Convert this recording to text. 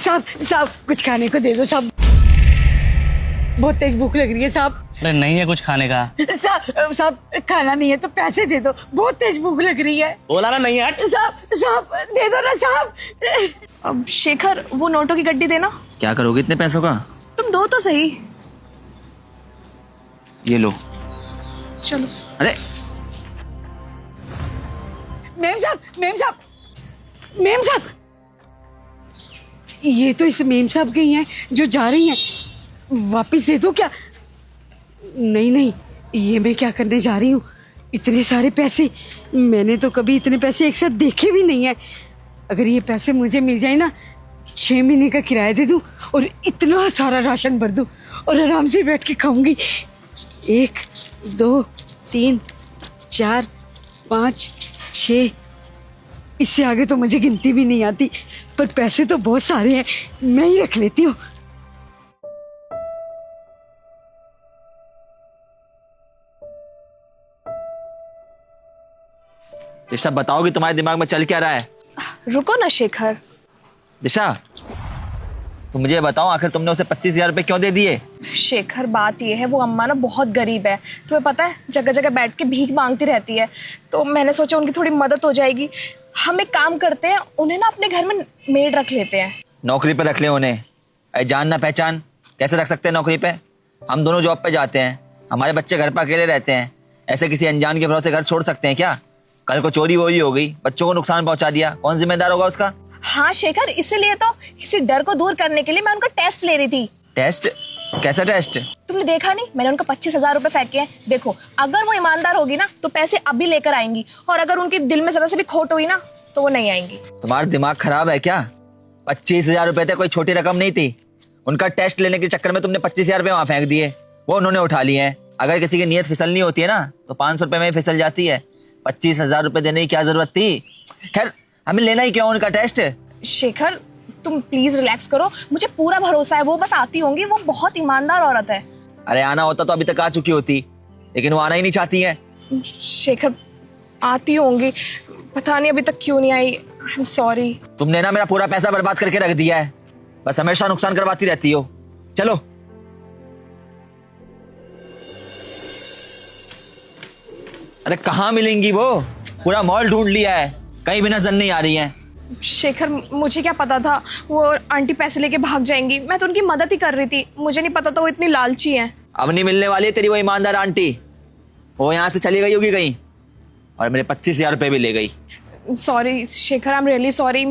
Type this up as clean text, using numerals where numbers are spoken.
साहब साहब कुछ खाने को दे दो साहब, बहुत तेज भूख लग रही है साहब। अरे नहीं है कुछ खाने का। साहब साहब खाना नहीं है तो पैसे दे दो, बहुत तेज भूख लग रही है। बोला ना नहीं है। साहब साहब दे दो ना साहब। अब शेखर वो नोटों की गड्डी देना। क्या करोगे इतने पैसों का? तुम दो तो सही। ये लो। चलो। अरे मेम साहब मेम साहब मेम साहब, ये तो इस मेम साहब की हैं जो जा रही हैं, वापस दे दो क्या? नहीं नहीं, ये मैं क्या करने जा रही हूँ, इतने सारे पैसे मैंने तो कभी इतने पैसे एक साथ देखे भी नहीं है। अगर ये पैसे मुझे मिल जाए ना, 6 महीने का किराया दे दूँ और इतना सारा राशन भर दूँ और आराम से बैठ के खाऊंगी। 1 2 3 4 5 6, इससे आगे तो मुझे गिनती भी नहीं आती, पर पैसे तो बहुत सारे हैं, मैं ही रख लेती हूँ। दिशा बताओगी तुम्हारे दिमाग में चल क्या रहा है? रुको ना शेखर। दिशा तुम मुझे बताओ, आखिर तुमने उसे 25,000 रुपए क्यों दे दिए? शेखर बात ये है, वो अम्मा ना बहुत गरीब है, तुम्हें पता है, जगह जगह बैठ के भीख मांगती रहती है, तो मैंने सोचा उनकी थोड़ी मदद हो जाएगी। हम एक काम करते हैं, उन्हें ना अपने घर में मेड रख लेते हैं। नौकरी पे रख ले उन्हें। अरे जान ना पहचान कैसे रख सकते हैं नौकरी पे? हम दोनों जॉब पे जाते हैं, हमारे बच्चे घर पर अकेले रहते हैं, ऐसे किसी अनजान के भरोसे घर छोड़ सकते हैं क्या? कल को चोरी वोरी हो गई, बच्चों को नुकसान पहुंचा दिया, कौन जिम्मेदार होगा उसका? हाँ शेखर, इसीलिए तो इसी डर को दूर करने के लिए मैं उनका टेस्ट ले रही थी। टेस्ट? कैसा टेस्ट? तुमने देखा नहीं, मैंने उनका 25,000 रुपए फेंके हैं। देखो अगर वो ईमानदार होगी ना तो पैसे अभी लेकर आएंगी, और अगर उनके दिल में जरा से भी खोट हुई ना तो वो नहीं आएंगी। तुम्हारा दिमाग खराब है क्या? 25,000 रुपए थे, कोई छोटी रकम नहीं थी। उनका टेस्ट लेने के चक्कर में तुमने 25,000 रुपए वहां फेंक दिए, वो उन्होंने उठा लिए हैं। अगर किसी की नीयत फिसलनी होती है ना तो 500 रुपए में ही फिसल जाती है। 25,000 रुपए देने की क्या जरूरत थी? खैर हमें लेना ही क्यों उनका टेस्ट? शेखर तुम प्लीज रिलैक्स करो, मुझे पूरा भरोसा है वो बस आती होंगी, वो बहुत ईमानदार औरत है। अरे आना होता तो अभी तक आ चुकी होती, लेकिन वो आना ही नहीं चाहती है। शेखर आती होंगी, पता नहीं अभी तक क्यों नहीं आई। I am sorry. तुमने ना मेरा पूरा पैसा बर्बाद करके रख दिया है, बस हमेशा नुकसान करवाती रहती हो। चलो। अरे कहाँ मिलेंगी वो? पूरा मॉल ढूंढ लिया है, कहीं भी नजर नहीं आ रही है। शेखर मुझे क्या पता था वो आंटी पैसे लेके भाग जाएंगी, मैं तो उनकी मदद ही कर रही थी, मुझे नहीं पता था वो इतनी लालची हैं। अब नहीं मिलने वाली है तेरी वो ईमानदार आंटी, वो यहाँ से चली गई होगी कहीं और मेरे 25,000 रुपए भी ले गई। Sorry Shekhar, I am really sorry.